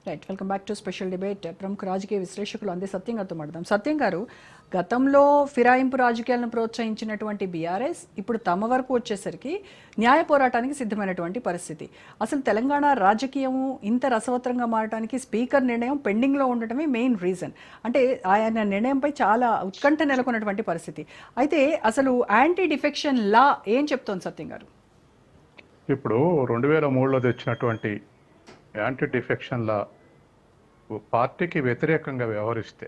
Right, welcome back to special debate. ప్రముఖ రాజకీయ విశ్లేషకులు అందే సత్యం గారితో మాట్లాడదాం. సత్యం గారు, గతంలో ఫిరాయింపు రాజకీయాలను ప్రోత్సహించినటువంటి బీఆర్ఎస్ ఇప్పుడు తమ వరకు వచ్చేసరికి న్యాయ పోరాటానికి సిద్ధమైనటువంటి పరిస్థితి. అసలు తెలంగాణ రాజకీయము ఇంత రసవత్రంగా మారడానికి స్పీకర్ నిర్ణయం పెండింగ్లో ఉండటమే మెయిన్ రీజన్. అంటే ఆయన నిర్ణయంపై చాలా ఉత్కంఠ నెలకొన్నటువంటి పరిస్థితి. అయితే అసలు యాంటీ డిఫెక్షన్ లా ఏం చెప్తోంది సత్యం గారు? ఇప్పుడు 2003లో తెచ్చినటువంటి యాంటీ డిఫెక్షన్ లా పార్టీకి వ్యతిరేకంగా వ్యవహరిస్తే,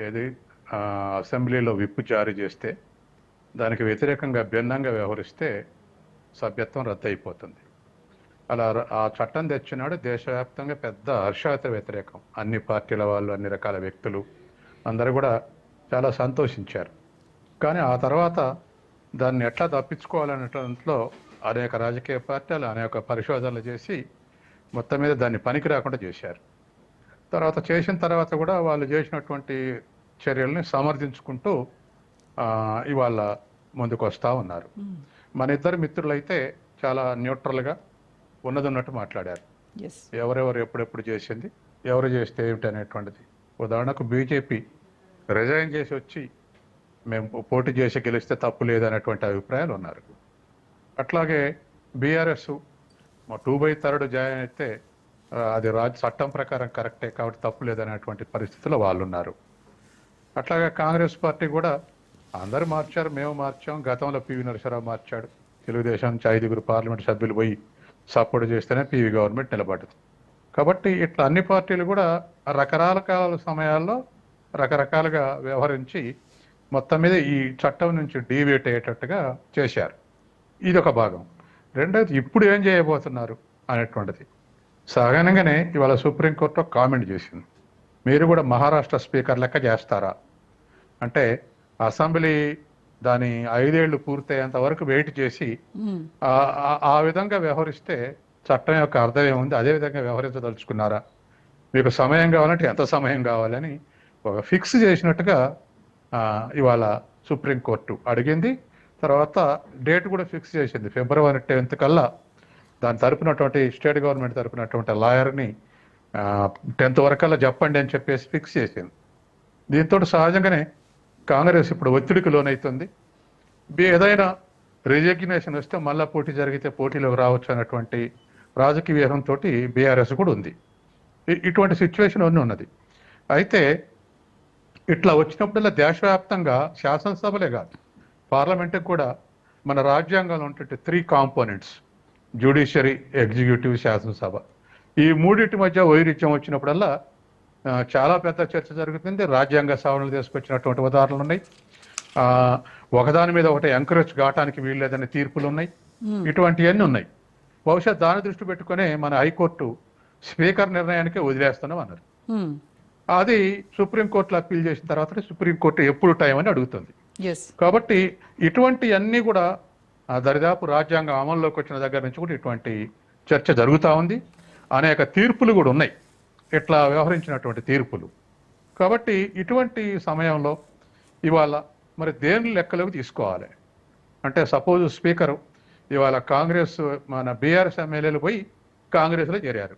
ఏది అసెంబ్లీలో విప్ జారీ చేస్తే దానికి వ్యతిరేకంగా భిన్నంగా వ్యవహరిస్తే సభ్యత్వం రద్దు అయిపోతుంది. అలా ఆ చట్టం తెచ్చినాడు దేశవ్యాప్తంగా పెద్ద హర్షాత వ్యతిరేకం. అన్ని పార్టీల వాళ్ళు, అన్ని రకాల వ్యక్తులు అందరూ కూడా చాలా సంతోషించారు. కానీ ఆ తర్వాత దాన్ని ఎట్లా తప్పించుకోవాలనేట్లో అనేక రాజకీయ పార్టీలు అనేక పరిశోధనలు చేసి మొత్తం మీద దాన్ని పనికి రాకుండా చేశారు. చేసిన తర్వాత కూడా వాళ్ళు చేసినటువంటి చర్యల్ని సమర్థించుకుంటూ ఇవాళ ముందుకు వస్తూ ఉన్నారు. మన ఇద్దరు మిత్రులైతే చాలా న్యూట్రల్గా ఉన్నట్టు మాట్లాడారు. ఎవరెవరు ఎప్పుడెప్పుడు చేసింది, ఎవరు చేస్తే ఏమిటి అనేటువంటిది. ఉదాహరణకు బీజేపీ రిజైన్ చేసి వచ్చి మేము పోటీ చేసి గెలిస్తే తప్పు లేదనేటువంటి అభిప్రాయాలు ఉన్నారు. అట్లాగే బీఆర్ఎస్ 2/3 జాయిన్ అయితే అది చట్టం ప్రకారం కరెక్టే కాబట్టి తప్పు లేదనేటువంటి పరిస్థితిలో వాళ్ళు ఉన్నారు. అట్లాగే కాంగ్రెస్ పార్టీ కూడా అందరూ మార్చారు, మేము మార్చాం. గతంలో పివి నరసింహారావు మార్చాడు. తెలుగుదేశం నుంచి 5 పార్లమెంట్ సభ్యులు పోయి సపోర్ట్ చేస్తేనే పివి గవర్నమెంట్ నిలబడ్డది. కాబట్టి ఇట్లా అన్ని పార్టీలు కూడా రకరకాల సమయాల్లో రకరకాలుగా వ్యవహరించి మొత్తం మీద ఈ చట్టం నుంచి డీవియేట్ అయ్యేటట్టుగా చేశారు. ఇది ఒక భాగం. రెండోది, ఇప్పుడు ఏం చేయబోతున్నారు అనేటువంటిది. సహజంగానే ఇవాళ సుప్రీంకోర్టు కామెంట్ చేసింది, మీరు కూడా మహారాష్ట్ర స్పీకర్ లెక్క చేస్తారా అంటే, అసెంబ్లీ దాని 5 ఏళ్లు పూర్తయ్యేంత వరకు వెయిట్ చేసి ఆ విధంగా వ్యవహరిస్తే చట్టం యొక్క అర్థం ఏముంది, అదే విధంగా వ్యవహరించదలుచుకున్నారా, మీకు సమయం కావాలంటే ఎంత సమయం కావాలని ఒక ఫిక్స్ చేసినట్టుగా ఇవాళ సుప్రీంకోర్టు అడిగింది. తర్వాత డేట్ కూడా ఫిక్స్ చేసింది. ఫిబ్రవరి 10 కల్లా దాని తరపునటువంటి స్టేట్ గవర్నమెంట్ తరపునటువంటి లాయర్ని 10th వరకల్లా చెప్పండి అని చెప్పేసి ఫిక్స్ చేసింది. దీంతో సహజంగానే కాంగ్రెస్ ఇప్పుడు ఒత్తిడికి లోనవుతుంది. ఏదైనా రిజిగ్నేషన్ వస్తే మళ్ళా పోటీ జరిగితే పోటీలోకి రావచ్చు అన్నటువంటి రాజకీయ వ్యూహంతో బీఆర్ఎస్ కూడా ఉంది. ఇటువంటి సిచ్యువేషన్ అన్నీ ఉన్నది. అయితే ఇట్లా వచ్చినప్పుడల్లా దేశవ్యాప్తంగా శాసనసభలే కాదు, పార్లమెంట్కి కూడా మన రాజ్యాంగంలో ఉంటే 3 కాంపోనెంట్స్, జ్యుడిషియరీ, ఎగ్జిక్యూటివ్, శాసనసభ. ఈ మూడింటి మధ్య వైరుధ్యం వచ్చినప్పుడల్లా చాలా పెద్ద చర్చ జరుగుతుంది. రాజ్యాంగ సవరణలు తీసుకొచ్చినటువంటి ఉదాహరణలు ఉన్నాయి. ఒకదాని మీద ఒకటి ఎంకరేజ్ కావటానికి వీల్లేదనే తీర్పులు ఉన్నాయి. ఇటువంటివన్నీ ఉన్నాయి. బహుశా దాని దృష్టి పెట్టుకునే మన హైకోర్టు స్పీకర్ నిర్ణయానికి వదిలేస్తున్నాం అన్నారు. అది సుప్రీంకోర్టులో అప్పీల్ చేసిన తర్వాత సుప్రీంకోర్టు ఎప్పుడు టైం అని అడుగుతుంది. కాబట్టి ఇటువంటి అన్నీ కూడా దరిదాపు రాజ్యాంగం అమల్లోకి వచ్చిన దగ్గర నుంచి కూడా ఇటువంటి చర్చ జరుగుతూ ఉంది. అనేక తీర్పులు కూడా ఉన్నాయి, ఇట్లా వ్యవహరించినటువంటి తీర్పులు. కాబట్టి ఇటువంటి సమయంలో ఇవాళ మరి దేని లెక్కలోకి తీసుకోవాలి అంటే, సపోజ్ స్పీకరు ఇవాళ కాంగ్రెస్ మన బీఆర్ఎస్ ఎమ్మెల్యేలు పోయి కాంగ్రెస్లో చేరారు.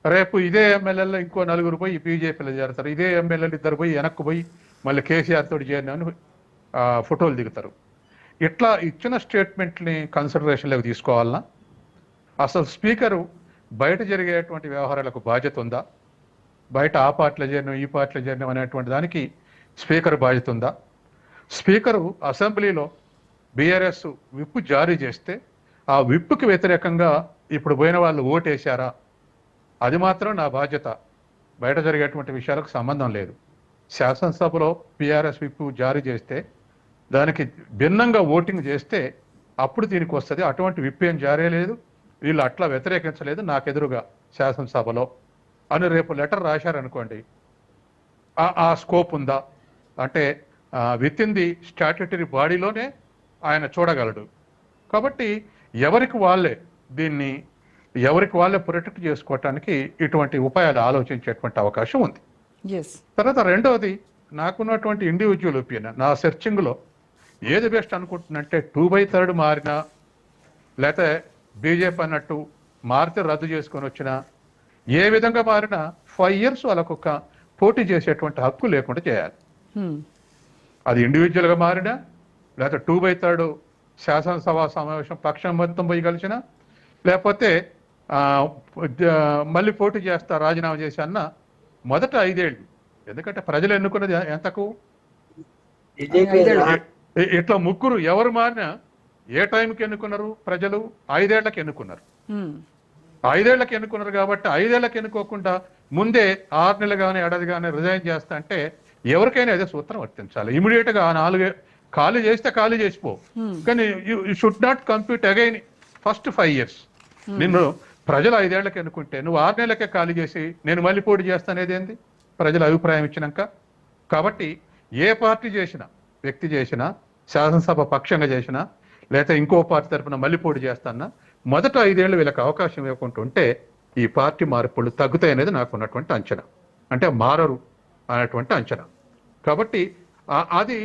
రేపు ఇదే ఎమ్మెల్యేలో ఇంకో 4 పోయి బీజేపీలో చేరతారు. ఇదే ఎమ్మెల్యేలు 2 పోయి వెనక్కు పోయి మళ్ళీ కేసీఆర్ తోటి చేరినామని ఫోటోలు దిగుతారు. ఇట్లా ఇచ్చిన స్టేట్మెంట్ని కన్సిడరేషన్లోకి తీసుకోవాలన్నా, అసలు స్పీకరు బయట జరిగేటువంటి వ్యవహారాలకు బాధ్యత ఉందా, బయట ఆ పార్టీలో చేరినాం ఈ పార్టీలో చేరినాం అనేటువంటి దానికి స్పీకర్ బాధ్యత ఉందా, స్పీకరు అసెంబ్లీలో బీఆర్ఎస్ విప్ జారీ చేస్తే ఆ విప్కి వ్యతిరేకంగా ఇప్పుడు పోయిన వాళ్ళు ఓటేశారా, అది మాత్రం నా బాధ్యత, బయట జరిగేటువంటి విషయాలకు సంబంధం లేదు. శాసనసభలో బీఆర్ఎస్ విప్ జారీ చేస్తే దానికి భిన్నంగా ఓటింగ్ చేస్తే అప్పుడు దీనికి వస్తుంది. అటువంటి విప్ ఏం జారీ లేదు, వీళ్ళు అట్లా వ్యతిరేకించలేదు నాకెదురుగా శాసనసభలో అని రేపు లెటర్ రాశారనుకోండి, ఆ స్కోప్ ఉందా అంటే విత్ ఇన్ ది స్టాట్యుటరీ బాడీలోనే ఆయన చూడగలడు. కాబట్టి ఎవరికి వాళ్ళే ప్రొటెక్ట్ చేసుకోవటానికి ఇటువంటి ఉపాయాలు ఆలోచించేటువంటి అవకాశం ఉంది. తర్వాత రెండవది, నాకున్నటువంటి ఇండివిజువల్ ఒపీనియన్, నా సెర్చింగ్లో ఏది బెస్ట్ అనుకుంటున్నంటే 2/3 మారినా, లేకపోతే బీజేపీ అన్నట్టు మారితే రద్దు చేసుకొని వచ్చినా, ఏ విధంగా మారినా 5 years వాళ్ళకు ఒక పోటీ చేసేటువంటి హక్కు లేకుండా చేయాలి. అది ఇండివిజువల్గా మారినా, లేకపోతే 2/3 శాసనసభ సమావేశం పక్షం మొత్తం పోయి కలిసినా, లేకపోతే మళ్ళీ పోటీ చేస్తా రాజీనామా చేసి అన్న మొదట 5 ఏళ్ళు. ఎందుకంటే ప్రజలు ఎన్నుకున్నది ఎంతకు? ఇట్లా ముగ్గురు ఎవరు మారినా ఏ టైంకి ఎన్నుకున్నారు? ప్రజలు 5 ఏళ్లకు ఎన్నుకున్నారు. 5 ఏళ్లకు ఎన్నుకున్నారు కాబట్టి 5 ఏళ్లకు ఎన్నుకోకుండా ముందే 6 నెలలు కానీ ఏడాది కానీ రిజైన్ చేస్తా అంటే ఎవరికైనా అదే సూత్రం వర్తించాలి. ఇమీడియట్ గా 4 ఖాళీ చేస్తే ఖాళీ చేసిపో, కానీ you should not compute again first 5 years. నిన్ను ప్రజలు 5 ఏళ్లకు ఎన్నుకుంటే నువ్వు 6 నెలలకే ఖాళీ చేసి నేను మళ్ళీ పోటీ చేస్తానేది ఏంది? ప్రజల అభిప్రాయం ఇచ్చినాక. కాబట్టి ఏ పార్టీ చేసినా, వ్యక్తి చేసినా, శాసనసభ పక్షంగా చేసినా, లేకపోతే ఇంకో పార్టీ తరఫున మళ్ళీ పోటీ చేస్తానా మొదట 5 ఏళ్ళు వీళ్ళకి అవకాశం ఇవ్వకుండా ఉంటే ఈ పార్టీ మార్పులు తగ్గుతాయి అనేది నాకు ఉన్నటువంటి అంచనా. అంటే మారరు అనేటువంటి అంచనా. కాబట్టి అది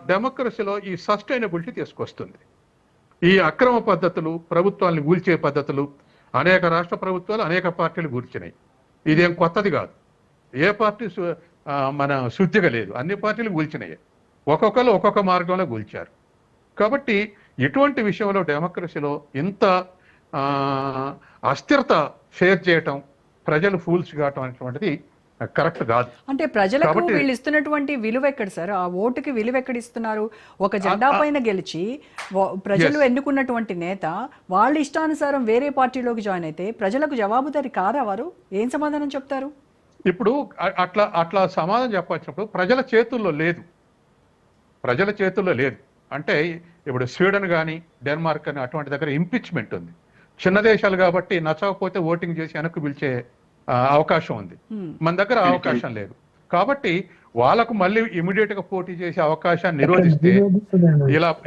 డెమోక్రసీలో ఈ సస్టైనబిలిటీ తీసుకొస్తుంది. ఈ అక్రమ పద్ధతులు, ప్రభుత్వాన్ని కూల్చే పద్ధతులు అనేక రాష్ట్ర ప్రభుత్వాలు అనేక పార్టీలు కూల్చినాయి. ఇదేం కొత్తది కాదు. ఏ పార్టీ మన శుద్ధిగా లేదు, అన్ని పార్టీలు కూల్చినాయి. ఒక్కొక్కరు ఒక్కొక్క మార్గంలో కూల్చారు. కాబట్టి ఇటువంటి విషయంలో డెమోక్రసీలో ఇంత అస్థిరత ఫేస్ చేయటం, ప్రజలు ఫూల్స్ కావటం అనేటువంటిది కరెక్ట్ కాదు. అంటే ప్రజలకు వీళ్ళు ఇస్తున్నటువంటి విలువ ఎక్కడ సార్? ఆ ఓటుకి విలువ ఎక్కడ ఇస్తున్నారు? ఒక జెండా పైన గెలిచి ప్రజలు ఎన్నుకున్నటువంటి నేత వాళ్ళ ఇష్టానుసారం వేరే పార్టీలోకి జాయిన్ అయితే ప్రజలకు జవాబుదారి కాదా? వారు ఏం సమాధానం చెప్తారు? ఇప్పుడు అట్లా సమాధానం చెప్పాల్సినప్పుడు ప్రజల చేతుల్లో లేదు. ప్రజల చేతుల్లో లేదు అంటే ఇప్పుడు స్వీడన్ కానీ డెన్మార్క్ కానీ అటువంటి దగ్గర ఇంపీచ్మెంట్ ఉంది. చిన్న దేశాలు కాబట్టి నచ్చకపోతే ఓటింగ్ చేసి వెనక్కి పిలిచే అవకాశం ఉంది. మన దగ్గర అవకాశం లేదు. కాబట్టి వాళ్ళకు మళ్ళీ ఇమీడియట్ గా పోటీ చేసే అవకాశాన్ని నిరోధిస్తే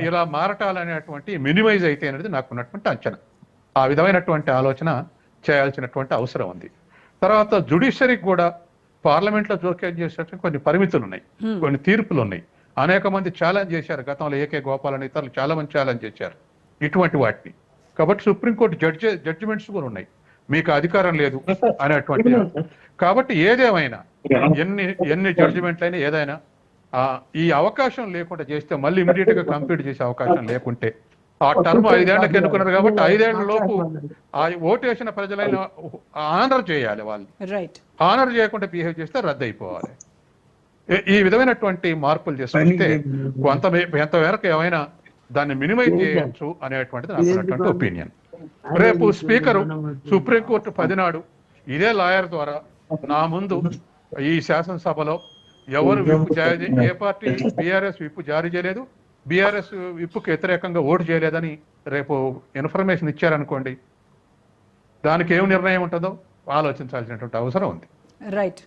ఇలా మారటాలనేటువంటి మినిమైజ్ అయితే అనేది నాకు ఉన్నటువంటి అంచనా. ఆ విధమైనటువంటి ఆలోచన చేయాల్సినటువంటి అవసరం ఉంది. తర్వాత జుడిషియరీకి కూడా పార్లమెంట్లో జోక్యం చేసేటువంటి కొన్ని పరిమితులు ఉన్నాయి, కొన్ని తీర్పులు ఉన్నాయి. అనేక మంది ఛాలెంజ్ చేశారు. గతంలో ఏకే గోపాల్ అని ఇతరులు చాలా మంది ఛాలెంజ్ చేశారు ఇటువంటి వాటిని. కాబట్టి సుప్రీంకోర్టు జడ్జిమెంట్స్ కూడా ఉన్నాయి, మీకు అధికారం లేదు అనేటువంటి. కాబట్టి ఏదేమైనా ఎన్ని జడ్జిమెంట్లు అయినా ఏదైనా ఈ అవకాశం లేకుండా చేస్తే మళ్ళీ ఇమీడియట్ గా కంప్లీట్ చేసే అవకాశం లేకుంటే ఆ టర్మ్ 5 ఏళ్లకు ఎన్నుకున్నారు కాబట్టి 5 ఏళ్ల లోపు ఆ ఓటు వేసిన ప్రజలైన ఆనర్ చేయాలి. వాళ్ళు ఆనర్ చేయకుండా బిహేవ్ చేస్తే రద్దు అయిపోవాలి. ఈ విధమైనటువంటి మార్పులు చేసుకుంటే ఎంతవరకు ఏమైనా దాన్ని మినిమైజ్ చేయొచ్చు అనేటువంటిది నాకు ఉన్నటువంటి ఒపీనియన్. రేపు స్పీకరు సుప్రీంకోర్టు 10 నాడు ఇదే లాయర్ ద్వారా నా ముందు ఈ శాసనసభలో ఎవరు విప్పు జారీ, ఏ పార్టీ బీఆర్ఎస్ విప్పు జారీ చేయలేదు, బీఆర్ఎస్ విప్పుకు వ్యతిరేకంగా ఓటు చేయలేదని రేపు ఇన్ఫర్మేషన్ ఇచ్చారనుకోండి, దానికి ఏం నిర్ణయం ఉంటుందో ఆలోచించాల్సినటువంటి అవసరం ఉంది. రైట్.